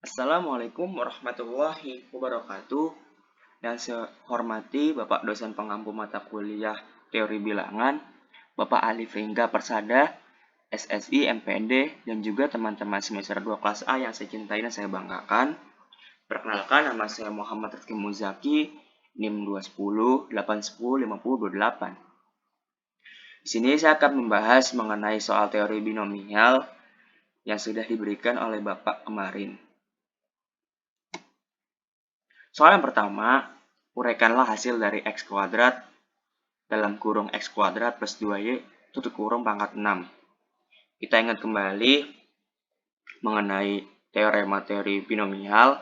Assalamualaikum warahmatullahi wabarakatuh. Yang saya hormati Bapak dosen pengampu mata kuliah Teori Bilangan, Bapak Ali Fringga Persada, SSI, MPD, dan juga teman-teman semester 2 kelas A yang saya cintai dan saya banggakan. Perkenalkan, nama saya Muhammad Rizky Muzaki, NIM 210 810 5028. Di sini saya akan membahas mengenai soal teori binomial yang sudah diberikan oleh Bapak kemarin. Soal yang pertama, uraikanlah hasil dari x kuadrat dalam kurung x kuadrat plus 2y tutup kurung pangkat 6. Kita ingat kembali mengenai teorema teori binomial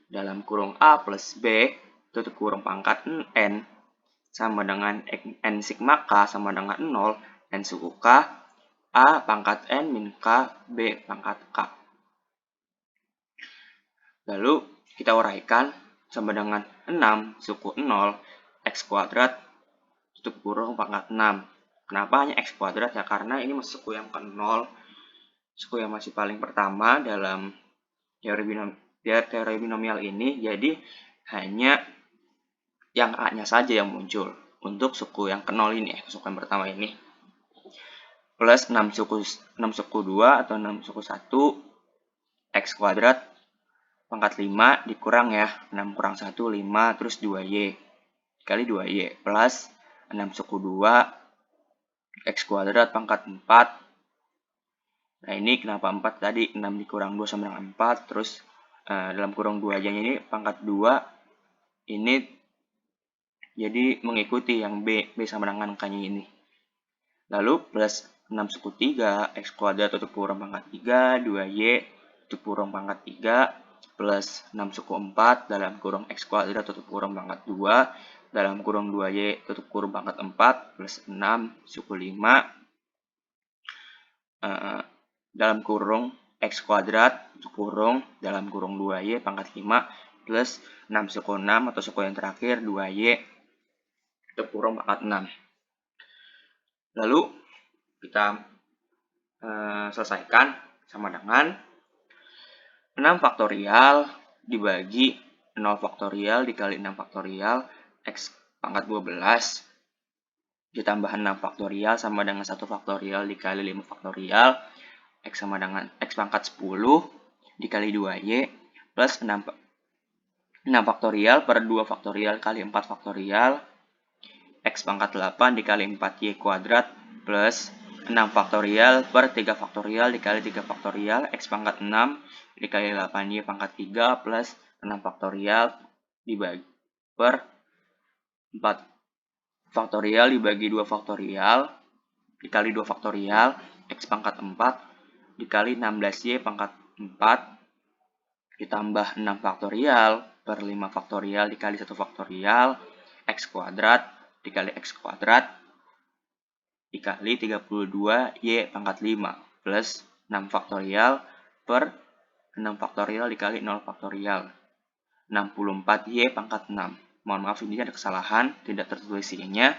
dalam kurung A plus B tutup kurung pangkat N sama dengan N sigma K sama dengan 0 N suku K A pangkat N min K B pangkat K. Lalu kita uraikan sama dengan 6 suku 0 x kuadrat tutup kurung pangkat 6. Kenapa hanya x kuadrat ya? Karena ini masih suku yang ke-0, suku yang masih paling pertama dalam teori binomial ini, jadi hanya yang A-nya saja yang muncul untuk suku yang ke-0 ini, suku yang pertama ini. Plus 6 suku 2 atau 6 suku 1 x kuadrat pangkat 5 dikurang ya, 6 kurang 1, 5, terus 2y dikali 2y plus 6 suku 2 x kuadrat pangkat 4. Nah ini kenapa 4 tadi, 6 dikurang 2 sama dengan 4, terus dalam kurung 2-nya ini pangkat 2, ini jadi mengikuti yang B sama dengan angkanya ini. Lalu plus 6 suku 3 x kuadrat tutup kurung pangkat 3, 2y tutup kurung pangkat 3, plus 6 suku 4 dalam kurung x kuadrat tutup kurung pangkat 2 dalam kurung 2y tutup kurung pangkat 4 plus 6 suku 5 dalam kurung x kuadrat tutup kurung dalam kurung 2y pangkat 5 plus 6 suku 6 atau suku yang terakhir 2y tutup kurung pangkat 6. Lalu kita selesaikan sama dengan 6 faktorial dibagi 0 faktorial dikali 6 faktorial x pangkat 12 ditambah 6 faktorial sama dengan 1 faktorial dikali 5 faktorial x sama dengan x pangkat 10 dikali 2y plus 6 faktorial per 2 faktorial kali 4 faktorial x pangkat 8 dikali 4y kuadrat plus 6 faktorial per 3 faktorial dikali 3 faktorial x pangkat 6 dikali 8y pangkat 3 plus 6 faktorial dibagi per 4 faktorial dibagi 2 faktorial dikali 2 faktorial x pangkat 4 dikali 16y pangkat 4 ditambah 6 faktorial per 5 faktorial dikali 1 faktorial x kuadrat dikali x kuadrat dikali 32y pangkat 5 plus 6 faktorial per 6 faktorial dikali 0 faktorial 64y pangkat 6. Mohon maaf ini ada kesalahan, tidak tertulis y-nya.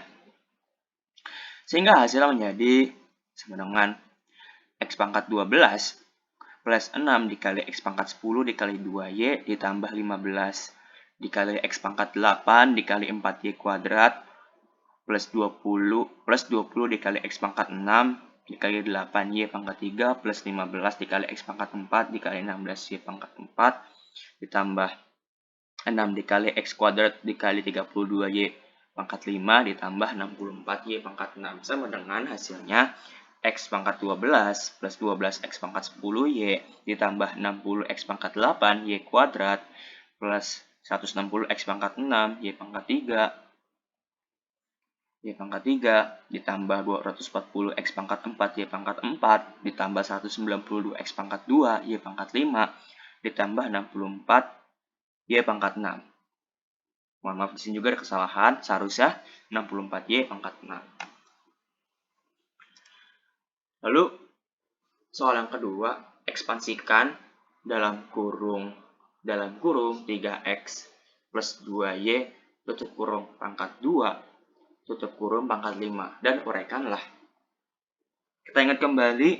Sehingga hasilnya menjadi sama dengan x pangkat 12 plus 6 dikali x pangkat 10 dikali 2y ditambah 15 dikali x pangkat 8 dikali 4y kuadrat plus 20 dikali x pangkat 6 dikali 8y pangkat 3 plus 15 dikali x pangkat 4 dikali 16y pangkat 4 ditambah 6 dikali x kuadrat dikali 32y pangkat 5 ditambah 64y pangkat 6 sama dengan hasilnya x pangkat 12 plus 12x pangkat 10y ditambah 60x pangkat 8y kuadrat plus 160x pangkat 6 y pangkat 3 y pangkat 3 ditambah 240x pangkat 4 y pangkat 4 ditambah 192x pangkat 2 y pangkat 5 ditambah 64 y pangkat 6. Mohon maaf di sini juga ada kesalahan, seharusnya 64y pangkat 6. Lalu soal yang kedua, ekspansikan dalam kurung 3x plus 2y tutup kurung pangkat 2 tutup kurung pangkat 5 dan uraikanlah. Kita ingat kembali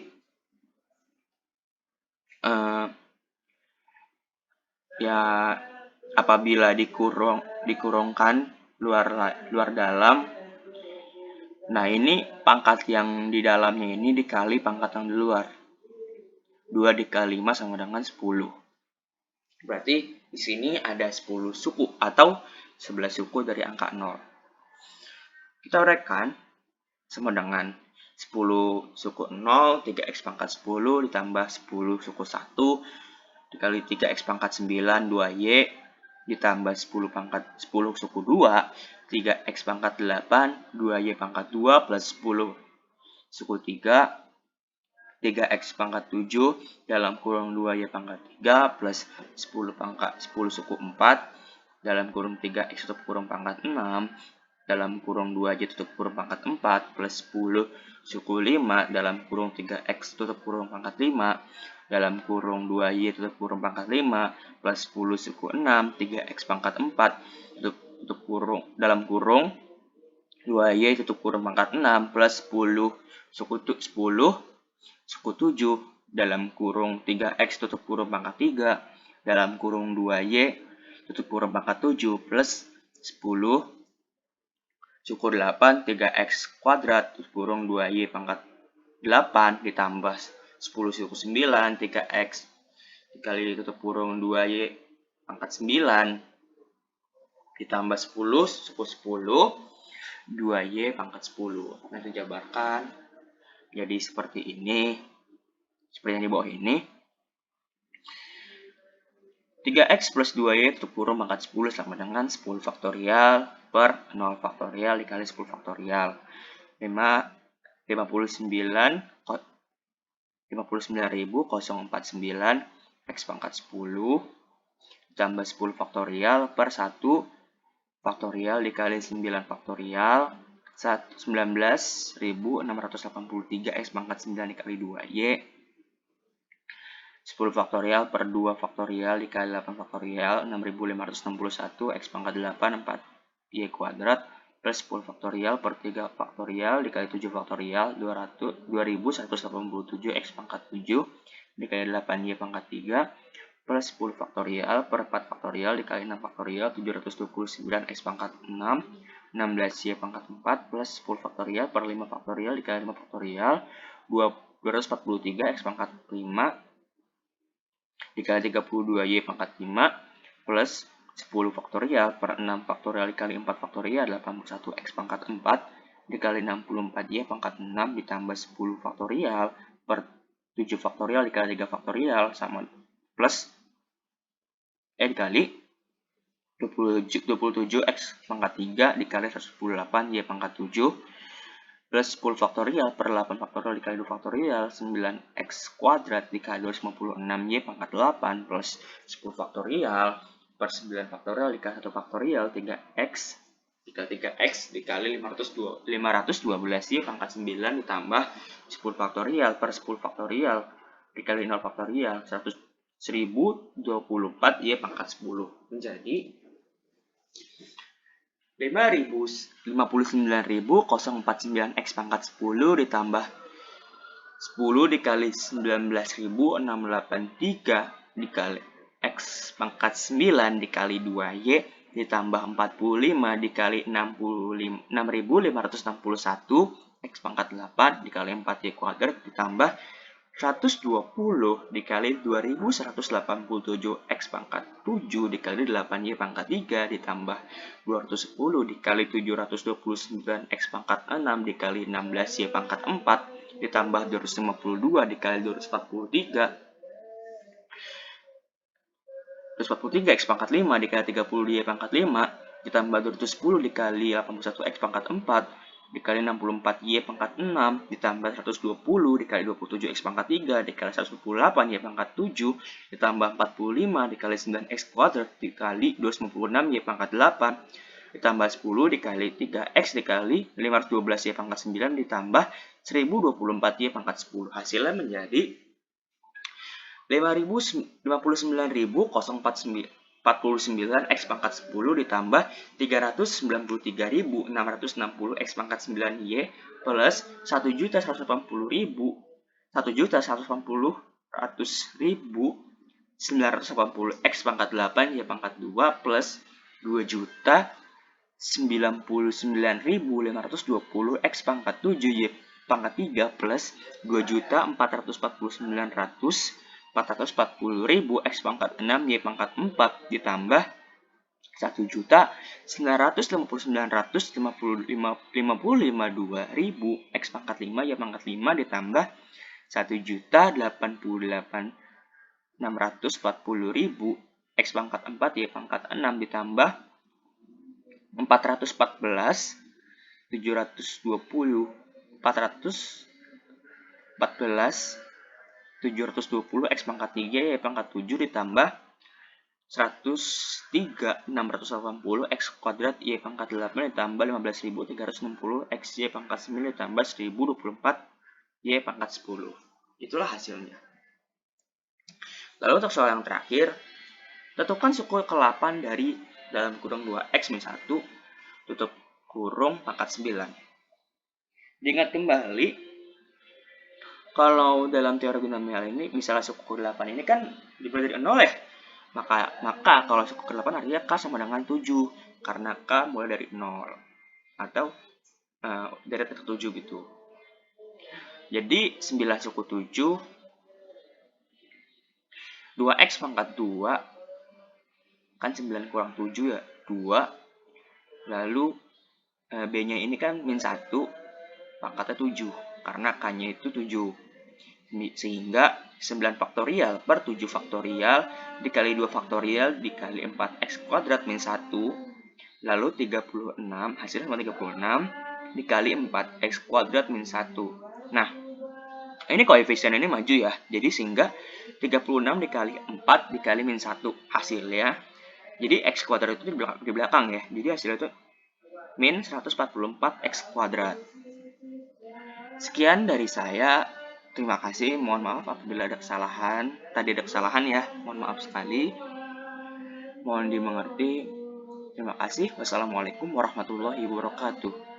ya apabila dikurungkan luar dalam. Nah, ini pangkat yang di dalamnya ini dikali pangkat yang di luar. 2 dikali 5 sama dengan 10. Berarti di sini ada 10 suku atau 11 suku dari angka 0. Kita uraikan sama dengan 10 suku 0, 3x pangkat 10 ditambah 10 suku 1 dikali 3x pangkat 9, 2y ditambah 10 pangkat 10 suku 2, 3x pangkat 8, 2y pangkat 2 plus 10 suku 3, 3x pangkat 7 dalam kurung 2y pangkat 3 plus 10 suku 4 dalam kurung 3x tutup kurung pangkat 6 dalam kurung 2y tutup kurung pangkat 4 plus 10 suku 5 dalam kurung 3x tutup kurung pangkat 5 dalam kurung 2y tutup kurung pangkat 5 plus 10 suku 6 3x pangkat 4 tutup kurung dalam kurung 2y tutup kurung pangkat 6 plus 10 suku 7 dalam kurung 3x tutup kurung pangkat 3 dalam kurung 2y tutup kurung pangkat 7 plus 10 suku 8 3x kuadrat tutup kurung 2y pangkat 8 ditambah 10 suku 9 3x dikali tutup kurung 2y pangkat 9 ditambah 10 suku 10 2y pangkat 10. Nanti jabarkan jadi seperti ini, seperti yang di bawah ini. 3x plus 2y tutup kurung pangkat 10 sama dengan 10 faktorial per 0 faktorial dikali 10 faktorial. 59.049 x pangkat 10 ditambah 10 faktorial per 1 faktorial dikali 9 faktorial 19.683 x pangkat 9 dikali 2y 10 faktorial per 2 faktorial dikali 8 faktorial 6.561 x pangkat 8 4y kuadrat plus 10 faktorial per 3 faktorial dikali 7 faktorial 2187 x pangkat 7 dikali 8y pangkat 3 plus 10 faktorial per 4 faktorial dikali 6 faktorial 729 x pangkat 6 16y pangkat 4 plus 10 faktorial per 5 faktorial dikali 5 faktorial 243 x pangkat 5 dikali 32y pangkat 5 plus 10 faktorial per 6 faktorial dikali 4 faktorial 81 x pangkat 4 dikali 64y pangkat 6 ditambah 10 faktorial per 7 faktorial dikali 3 faktorial sama plus dikali 27x pangkat 3 dikali 118y pangkat 7 plus 10 faktorial per 8 faktorial dikali 2 faktorial 9x kuadrat dikali 256y pangkat 8 plus 10 faktorial per 9 faktorial dikali 1 faktorial 3x dikali 3x dikali 512y pangkat 9 ditambah 10 faktorial per 10 faktorial dikali 0 faktorial 1024y pangkat 10 menjadi 59.049 x pangkat 10 ditambah 10 dikali 19.683 dikali x pangkat 9 dikali 2y ditambah 45 dikali 6.561 x pangkat 8 dikali 4y kuadrat ditambah 120 dikali 2187 x pangkat 7 dikali 8y pangkat 3 ditambah 210 dikali 729 x pangkat 6 dikali 16y pangkat 4 ditambah 252 dikali 243 x pangkat 5 dikali 30y pangkat 5 ditambah 210 dikali 81 x pangkat 4 dikali 64y pangkat 6 ditambah 120 dikali 27 x pangkat 3 dikali 128y pangkat 7 ditambah 45 dikali 9x kuadrat dikali 256y pangkat 8 ditambah 10 dikali 3x dikali 512y pangkat 9 ditambah 1024y pangkat 10. Hasilnya menjadi 59.049 x pangkat 10 ditambah 393.660 x pangkat 9y plus 1.180.000 980 X pangkat 8 Y pangkat 2 plus 2.099.520 X pangkat 7 Y pangkat 3 plus 2.449.440.000 X pangkat 6 Y pangkat 4 ditambah 1.999.555.2.000 X pangkat 5 Y pangkat 5 ditambah 1.088.640.000 X pangkat 4 Y pangkat 6 ditambah 414.720 X pangkat 3 Y pangkat 7 ditambah 103.680 X kuadrat Y pangkat 8 ditambah 15.360 X Y pangkat 9 ditambah 1.024 Y pangkat 10. Itulah hasilnya. Lalu untuk soal yang terakhir, tentukan suku ke-8 dari dalam kurung 2X min 1 tutup kurung pangkat 9. Diingat kembali, kalau dalam teori binomial ini, misalnya suku ke-8 ini kan dimulai dari 0 ya. Maka kalau suku ke-8 artinya K sama dengan 7, karena K mulai dari 0. Atau dari titik 7 gitu. Jadi 9 suku 7, 2X pangkat 2, kan 9 kurang 7 ya, 2. Lalu B-nya ini kan min 1, pangkatnya 7, karena K-nya itu 7. Sehingga 9 faktorial per 7 faktorial dikali 2 faktorial dikali 4X kuadrat min 1, lalu 36, hasilnya sama 36 dikali 4X kuadrat min 1. Nah, ini koefisien ini maju ya, jadi sehingga 36 dikali 4 dikali min 1 hasilnya, jadi X kuadrat itu di belakang ya, jadi hasilnya itu min 144 X kuadrat. Sekian dari saya. Terima kasih. Mohon maaf apabila ada kesalahan. Tadi ada kesalahan ya. Mohon maaf sekali. Mohon dimengerti. Terima kasih. Wassalamualaikum warahmatullahi wabarakatuh.